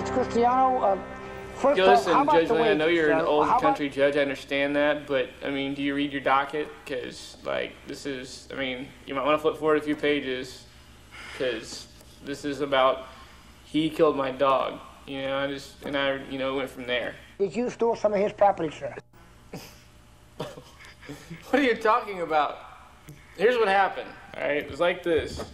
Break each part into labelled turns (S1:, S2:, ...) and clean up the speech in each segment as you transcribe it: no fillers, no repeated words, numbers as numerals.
S1: Mr. Cristiano, first off,
S2: Listen,
S1: how about
S2: Judge
S1: the
S2: Lane, I
S1: wages?
S2: know you're an old
S1: How
S2: country judge, I understand that, but, I mean, do you read your docket? Because, like, this is, I mean, you might want to flip forward a few pages, because this is about, he killed my dog, you know, I went from there.
S1: Did you steal some of his property, sir?
S2: What are you talking about? Here's what happened, all right? It was like this.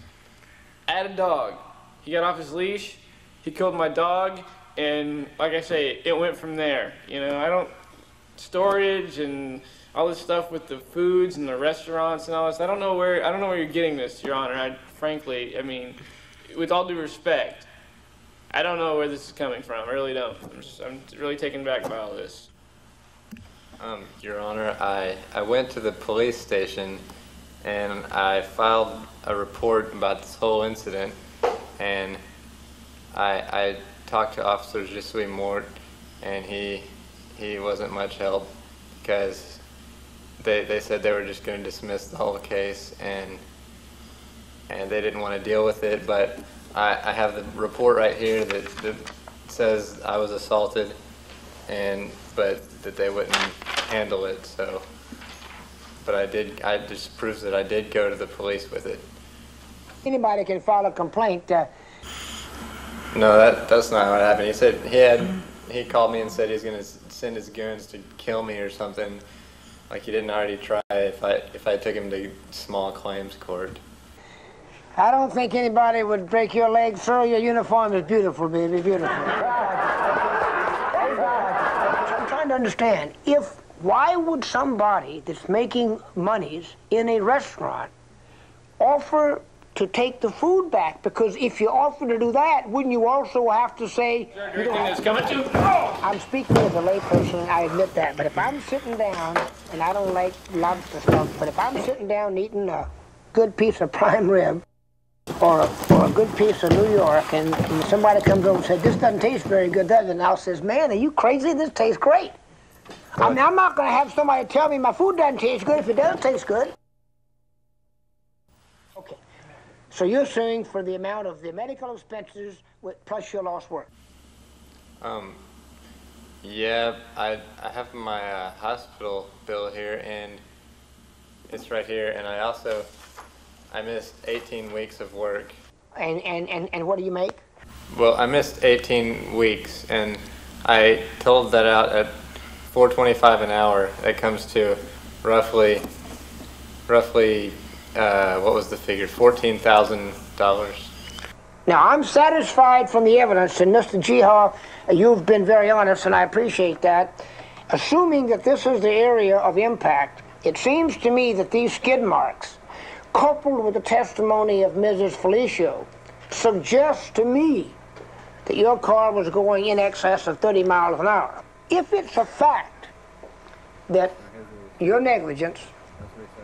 S2: I had a dog. He got off his leash, he killed my dog, and like I say, it went from there. You know, I don't, storage and all this stuff with the foods and the restaurants and all this, I don't know where you're getting this, Your Honor. Frankly, I mean, with all due respect, I don't know where this is coming from. I really don't. I'm really taken back by all this.
S3: Your Honor, I went to the police station and I filed a report about this whole incident, and I talked to Officer Jesui Mort, and he wasn't much help because they said they were just going to dismiss the whole case, and they didn't want to deal with it. But I have the report right here that says I was assaulted, but that they wouldn't handle it. So, but I just proves that I did go to the police with it.
S1: Anybody can file a complaint.
S3: No, that's not what happened. He said he called me and said he's gonna send his goons to kill me or something. Like he didn't already try if I took him to small claims court.
S1: I don't think anybody would break your leg, sir. Your uniform is beautiful, baby, beautiful. I'm trying to understand. Why would somebody that's making monies in a restaurant offer to take the food back? Because if you offer to do that, wouldn't you also have to say...
S2: Sir, everything that's coming to...
S1: I'm speaking as a layperson, I admit that. But if I'm sitting down, and I don't like lobster stuff, but if I'm sitting down eating a good piece of prime rib, or a good piece of New York, and somebody comes over and says, this doesn't taste very good, then I'll says, man, are you crazy? This tastes great. I mean, I'm not going to have somebody tell me my food doesn't taste good if it doesn't taste good. Okay. So you're suing for the amount of the medical expenses plus your lost work?
S3: Yeah, I have my hospital bill here, and it's right here, and I missed 18 weeks of work.
S1: And what do you make?
S3: Well, I missed 18 weeks, and I totaled that out at $4.25 an hour. That comes to roughly, what was the figure? $14,000.
S1: Now, I'm satisfied from the evidence, and Mr. Jihar, you've been very honest, and I appreciate that. Assuming that this is the area of impact, it seems to me that these skid marks, coupled with the testimony of Mrs. Felicio, suggests to me that your car was going in excess of 30 miles an hour. If it's a fact that your negligence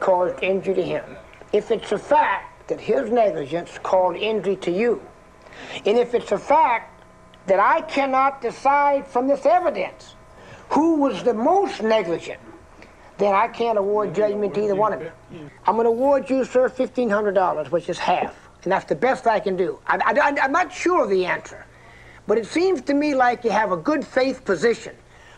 S1: caused injury to him, if it's a fact that his negligence caused injury to you, and if it's a fact that I cannot decide from this evidence who was the most negligent, then I can't award judgment to either one of you. I'm going to award you, sir, $1,500, which is half, and that's the best I can do. I'm not sure of the answer, but it seems to me like you have a good faith position.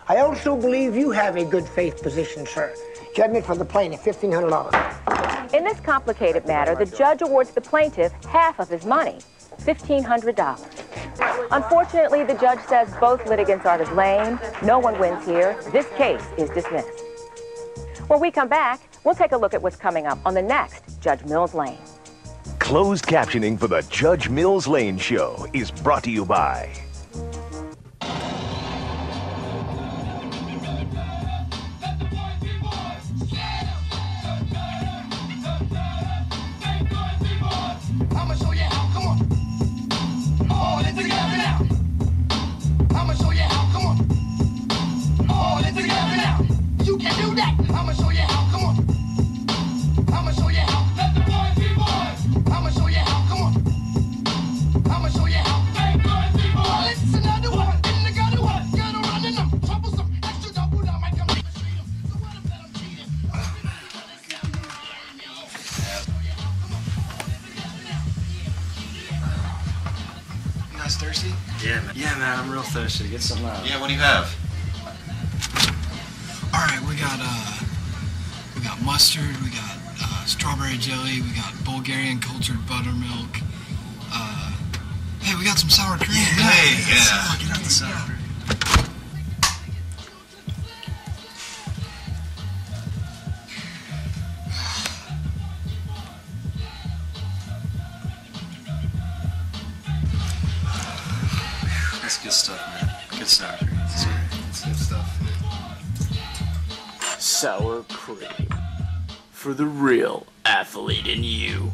S1: I also believe you have a good faith position, sir. Judgment for the plaintiff, $1,500.
S4: In this complicated matter, the judge awards the plaintiff half of his money, $1,500. Unfortunately, the judge says both litigants are to blame. No one wins here. This case is dismissed. When we come back, we'll take a look at what's coming up on the next Judge Mills Lane.
S5: Closed captioning for the Judge Mills Lane Show is brought to you by...
S6: I'ma show you how, come on. All in together now. I'ma show you how, come on. All in together now. You can do that. I'ma show you how, come on. I'ma show you how. Let the boys be boys. I'ma show you how, come on. I'ma show you how. Make boys be boys.
S7: guys thirsty?
S8: Yeah, man. Yeah, man, I'm real thirsty. Get something out.
S7: Yeah, what do you have? All right, we got mustard, we got strawberry jelly, we got Bulgarian cultured buttermilk. Hey, we got some sour cream. Yeah. Get out the sour cream.
S8: That's good stuff, man. Good sour cream. It's good stuff.
S9: Sour cream. For the real athlete in you.